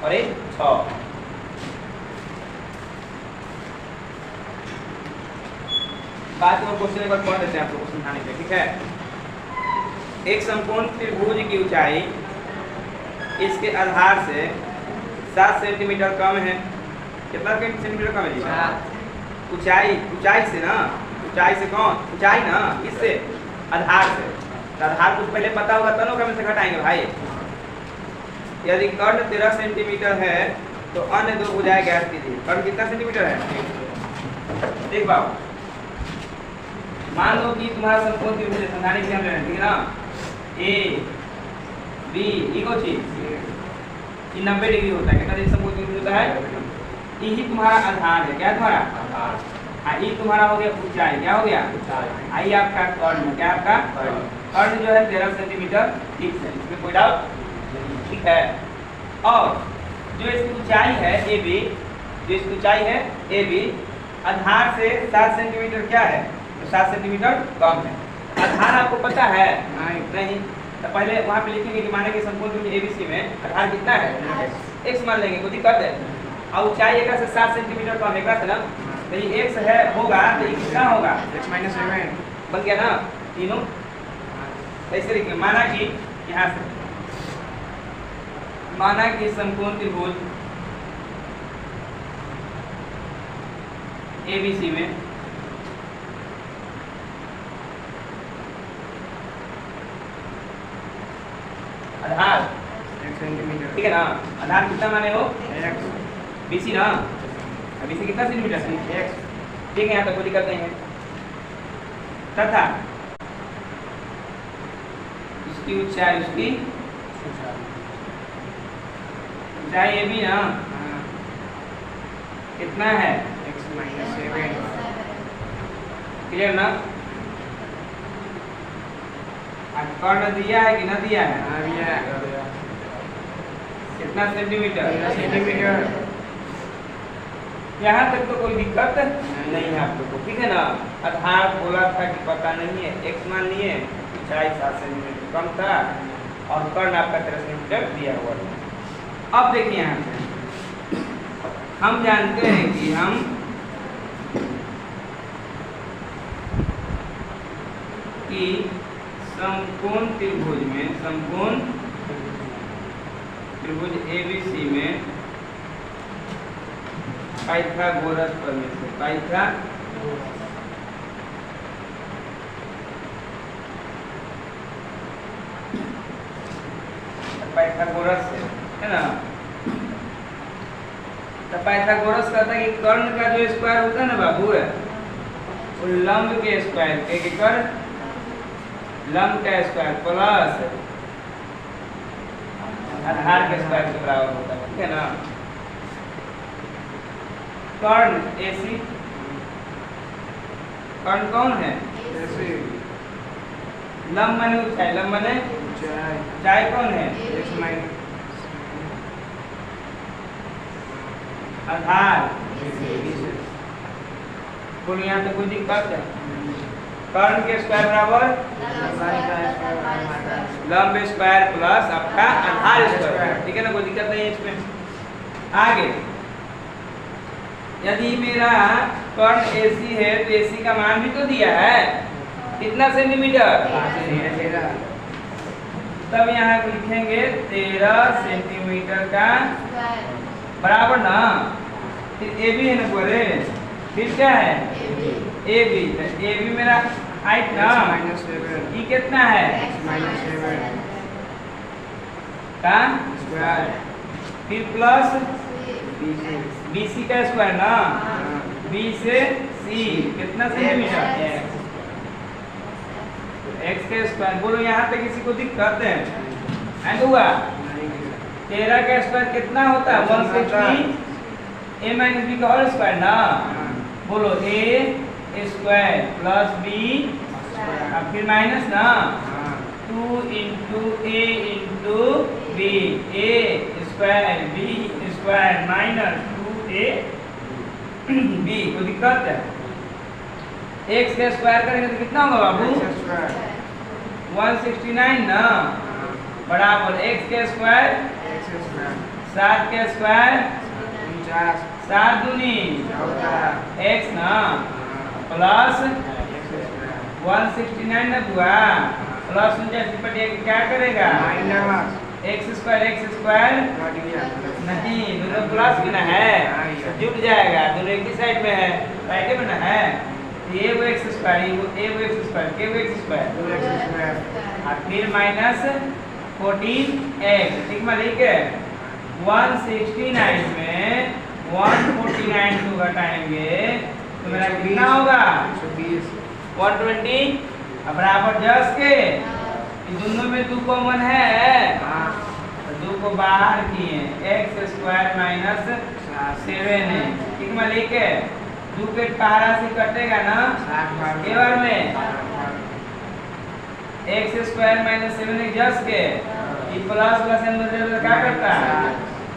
और एक 6। बात में क्वेश्चन एक बार पढ़ देते हैं आपको समझाने के, ठीक है। एक समकोण त्रिभुज की ऊंचाई इसके आधार से 7 सेंटीमीटर कम है। कितना सेंटीमीटर कम है जी? ऊंचाई से ना, ऊंचाई से कौन? ऊंचाई ना, इससे आधार से। तो आधार कुछ पहले पता होगा तब ना, से घटाएंगे भाई। यदि कर्ण 13 सेंटीमीटर है तो अन्य दो भुजाएं ज्ञात कीजिए। कर्ण कितना सेंटीमीटर है? देख पाओ, मान लो कि तुम्हारा समकोण त्रिभुज समझाने के लिए हम ले रहे हैं, ठीक है ना। ए बी इको चीज ये 90 डिग्री होता है। कितना डिग्री समकोण त्रिभुज होता है? यही तुम्हारा आधार है। क्या तुम्हारा आधार? ये तुम्हारा हो गया ऊंचाई। क्या हो गया? आई आपका कर्ण। क्या आपका कर्ण जो है 13 सेंटीमीटर, ठीक है, इसमें कोई डाउट? ठीक है। और जो इसकी ऊंचाई है ए बी, जो इसकी ऊंचाई है ए बी आधार से 7 सेंटीमीटर क्या है? तो 7 सेंटीमीटर कम है। आधार आपको पता है? नहीं। तो पहले वहाँ पे लिखेंगे कि माने कि समकोण त्रिभुज एबीसी में आधार कितना है? x मान लेंगे, कोई दिक्कत है। और ऊंचाई एक से 7 सेंटीमीटर कम है ना, तो ये x है होगा तो ये कितना होगा? x-7 बन गया ना तीनों। ऐसे लिखेंगे, माना कि यहाँ से माना कि समकोण त्रिभुज एबीसी में आधार 1 सेंटीमीटर, ठीक है ना। आधार कितना माने हो? x बीसी ना, बीसी कितना सेंटीमीटर है? x ठीक है, यहाँ तक कोई दिक्कत नहीं है। तथा उसकी ऊंचाई ऊंचाई ये भी ना कितना है? x-7 क्लियर ना। कर्ण दिया है कि ना दिया है? कितना सेंटीमीटर? 13 सेंटीमीटर। यहाँ तक तो कोई दिक्कत नहीं है आप लोग को, ठीक है ना। आधार बोला था कि पता नहीं है, x मान लिए, ऊंचाई 7 सेंटीमीटर कम था और कर्ण आपका 13 सेंटीमीटर दिया हुआ था। अब देखिए यहाँ पे हम जानते हैं कि समकोण त्रिभुज में, समकोण त्रिभुज एबीसी में पाइथागोरस प्रमेय से, पाइथागोरस से, है ना। तो पाइथागोरस कहता है कि कर्ण का जो स्क्वायर होता है ना बाबू, वो लंब के स्क्वायर के कर लंब का स्क्वायर प्लस आधार के स्क्वायर के बराबर होता है, ठीक है ना। कर्ण एसी, कर्ण कौन है? लंब माने ऊंचाई, लंब माने ऊंचाई कौन है? आधार। बोलो यहाँ तो कोई दिक्कत है? कर्ण के स्क्वायर बराबर लंब स्क्वायर प्लस आपका आधार स्क्वायर, ठीक है ना, कोई दिक्कत नहीं है इसमें। आगे यदि मेरा कर्ण AC है तो AC का मान भी तो दिया है, कितना सेंटीमीटर? तब यहाँ लिखेंगे 13 सेंटीमीटर का बराबर ना, फिर AB है ना पूरे, फिर क्या है? AB। AB मेरा हाइट ना, ये कितना है? का स्क्वायर, फिर प्लस BC का स्क्वायर ना, B से C कितना सेंटीमीटर? x का स्क्वायर। बोलो यहाँ पे किसी को दिक्कत है? एंड हुआ 13 का स्क्वायर कितना होता है? 160 a माइनस बी का होल स्क्वायर ना। बोलो a स्क्वायर प्लस b फिर माइनस ना 2 into a into b, a square b square minus 2a b। कोई दिक्कत है? x का स्क्वायर करेंगे तो कितना होगा बाबू? 169 ना, बराबर x का स्क्वायर 7 के स्क्वायर 49 7 दूनी 14 x ना प्लस x स्क्वायर 169 ना बुआ प्लस 49 पर ये क्या करेगा माइनस x स्क्वायर कट गया नहीं दोनों प्लस में ना है तो जुड़ जाएगा दोनों एक ही साइड में है राइट में ना है ये वो x स्क्वायर ये वो x स्क्वायर के वो x स्क्वायर 2x स्क्वायर और फिर माइनस 14x ठीक है लिख के 169 में 149 को घटाएंगे तो मेरा कितना होगा 120 120 अब बराबर जस के इन दोनों में 2 कॉमन है हाँ तो 2 को बाहर किए x स्क्वायर माइनस 7 है ठीक है लिख के 2 के पहाड़ा से कटेगा ना के बार में x स्क्वायर माइनस 7 जस के ये प्लस प्लस एंड क्या करता है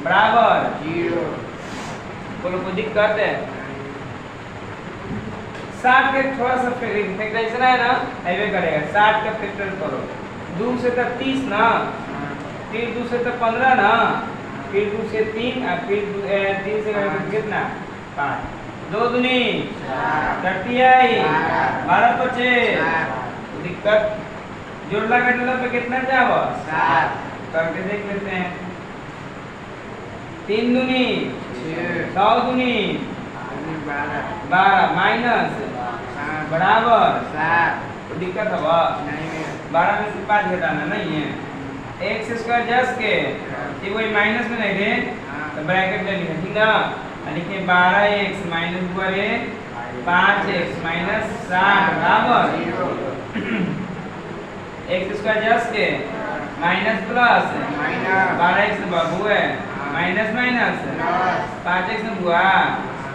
बराबर 0 बोलो कोई दिक्कत है 60 के थोड़ा सा फैक्टराइजेशन है ना ऐसे करेगा 60 का फैक्टर करो 2 से तक 30 ना फिर 2 से तक 15 ना फिर 2 से 3 और फिर 3 से कितना 5 2 दूनी 38 12 25 दिक्कत जोड़ला घटला पे कितना जाओ 7 करके देख लेते हैं 3 दूनी 9 दूनी 12 माइनस बराबर 7 दिक्कत है 12 में से 5 घटाना नहीं है x स्क्वायर जस के ये वही माइनस में नहीं दे तो ब्रैकेट ले लिया ठीक ना लिखिए 12x माइनस हुआ रे 5x माइनस 7 बराबर x स्क्वायर जस के माइनस प्लस 12x बाबू है माइनस माइनस 5x हुआ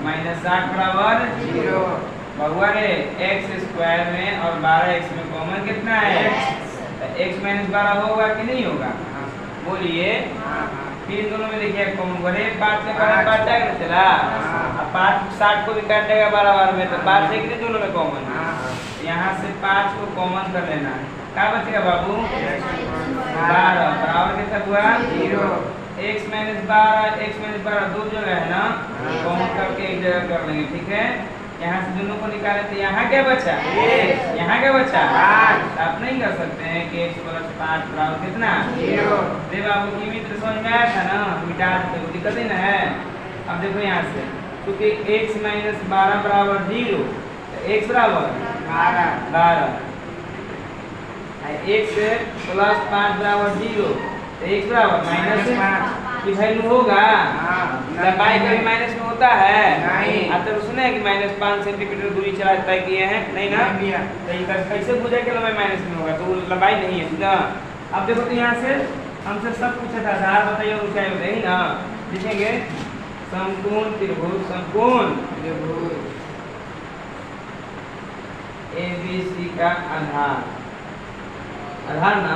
माइनस 60 बराबर 0 बहुआ रे x स्क्वायर में और 12x में कॉमन कितना है x माइनस 12 होगा कि नहीं होगा बोलिए फिर दोनों में देखिए कॉमन करे 5 से 12 5 जाएगा चला अब 5 60 को भी काटेगा 12 बार में तो 5 से कितने दोनों में कॉमन यहाँ से 5 को कॉमन कर लेना क्या बचेगा बाबू 12 बराबर कितना हुआ 0 x माइनस 12 दो जगह है ना कॉमन करके एक जगह कर लेंगे ठीक है यहाँ से दोनों को निकाले तो यहाँ क्या बचा यहाँ क्या बचा 5 आप नहीं कर सकते हैं कि x प्लस 5 बराबर कितना 0 रे बाबू की मित्र समझ में आया था ना मिटा देते कोई दिक्कत ही ना है अब देखो यहाँ से क्योंकि x माइनस 12 बराबर 0 तो x बराबर 12 x प्लस 5 बराबर 0 तो x बराबर माइनस 5 की वैल्यू होगा लंबाई कभी माइनस में होता है नहीं आप तो सुने हैं कि माइनस 5 सेंटीमीटर दूरी चला तय किए हैं नहीं ना तो ये कैसे पूछा कि लंबाई माइनस में होगा तो वो लंबाई नहीं है सीधा अब देखो तो यहाँ से हमसे सब पूछा था आधार बताइए ऊंचाई बताइए ना लिखेंगे समकोण त्रिभुज ABC का आधार ना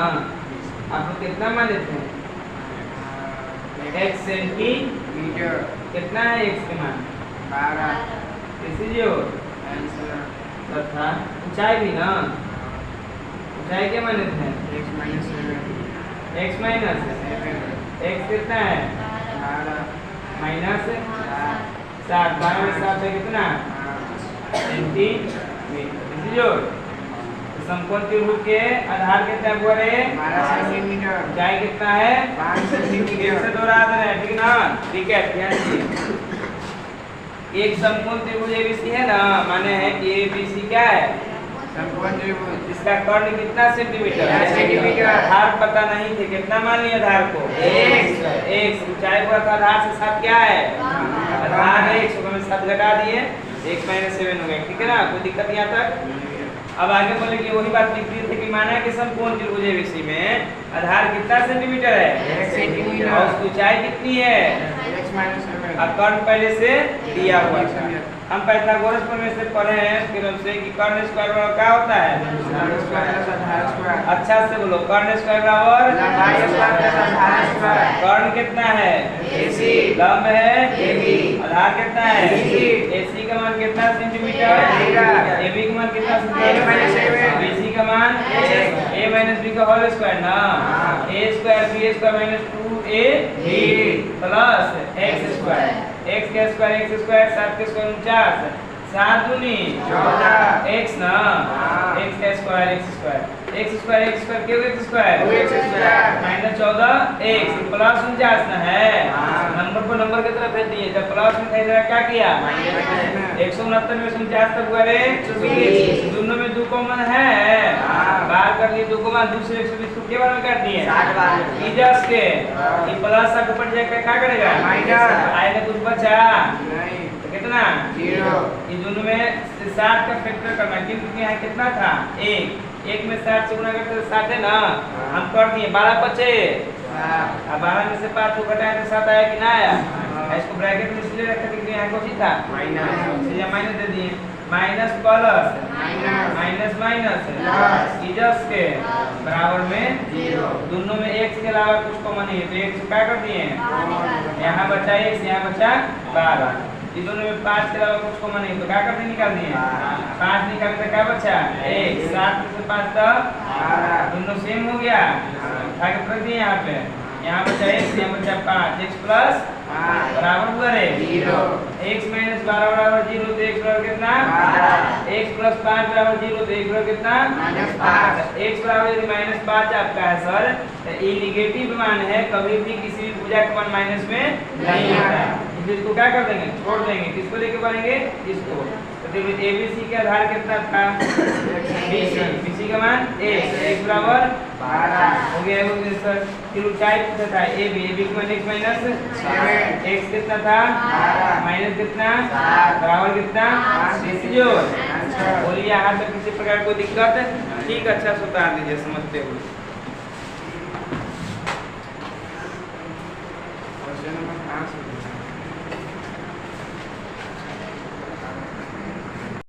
आप लोग कितना मान लेते हैं x सेंटीमीटर कितना है x के मान 12 इसीलिए तथा ऊंचाई भी ना ऊंचाई क्या मान लेते हैं x माइनस x कितना है माइनस 7 12 में 7 है कितना सेंटीमीटर इसीलिए समकोण त्रिभुज के आधार कितना हुआ रे 12 सेंटीमीटर ऊंचाई कितना है 5 सेंटीमीटर से दोहरा दे रहे हैं ठीक ना ठीक है ध्यान दीजिए एक समकोण त्रिभुज ABC है ना माने है कि ABC क्या है समकोण त्रिभुज इसका कर्ण कितना सेंटीमीटर है सेंटीमीटर आधार पता नहीं थे कितना मान लिया आधार को x ऊंचाई को आधार से 7 क्या है आधार है 100 में 7 घटा दिए x माइनस 7 हो गया ठीक है ना कोई दिक्कत यहाँ तक अब आगे बोले कि वही बात लिख दिए थे कि माना कि समकोण त्रिभुज ABC में आधार कितना सेंटीमीटर है 1 सेंटीमीटर और उसकी ऊंचाई कितनी है अब कर्ण पहले से दिया हुआ था हम पाइथागोरस प्रमेय से पढ़े हैं फिर हमसे कि कर्ण स्क्वायर बराबर क्या होता है अच्छा से बोलो कर्ण स्क्वायर बराबर कर्ण कितना है AC लंब है AB आधार कितना है AC AC का मान कितना सेंटीमीटर AB का मान कितना सेंटीमीटर BC का मान A माइनस B का होल स्क्वायर ना A square B square minus 2AB plus x square x का स्क्वायर 7 के स्क्वायर 49 7 दूनी 14 x ना x का स्क्वायर क्यों x square minus 14 x plus 49 ना है नंबर को नंबर की तरफ भेज दिए जब प्लस में था क्या किया 169 में 49 तक हुआ रे दोनों में 2 कॉमन है बाहर कर लिए 2 कॉमन दूसरे 120 को केवल में कर दिए इजस के ये प्लस का ऊपर जाकर क्या करेगा माइनस आएगा कुछ बचा नहीं तो कितना 0 इन दोनों में 7 का फैक्टर करना क्योंकि यहाँ कितना था 1 में 7 से गुणा करते तो 7 है ना हम कर दिए 12 बचे अब 12 में से 5 को घटाए तो 7 आया कि ना आया इसको ब्रैकेट में इसलिए रखा क्योंकि यहाँ कुछ ही था माइनस माइनस दे दिए minus plus minus minus plus इजस के बराबर में 0 दोनों में x के अलावा कुछ कॉमन नहीं है तो x क्या कर दिए यहाँ बचा x यहाँ बचा 12 ये दोनों में 5 के अलावा कुछ कॉमन नहीं तो क्या करते निकाल दिए 5 निकालने से क्या बचा 1 7 से 5 तक दोनों सेम हो गया उठा के रख दिए यहाँ बचा x यहाँ बचा 5 x प्लस बराबर हुआ रे 0 x माइनस 12 बराबर 0 तो x बराबर कितना x प्लस 5 बराबर 0 तो x बराबर कितना x बराबर माइनस 5 आपका है सर तो ये निगेटिव मान है कभी भी किसी भी भुजा का मान माइनस में नहीं आता है इसको क्या कर देंगे छोड़ देंगे किसको लेके बढ़ेंगे इसको तो देखिए ABC का आधार कितना था BC का मान x बराबर 12 हो गया सर फिर ऊंचाई पूछा था AB का मान x माइनस 7 x कितना था माइनस कितना बराबर कितना जो बोलिए यहाँ तक किसी प्रकार कोई दिक्कत ठीक अच्छा से उतार दीजिए समझते हुए क्वेश्चन नंबर 5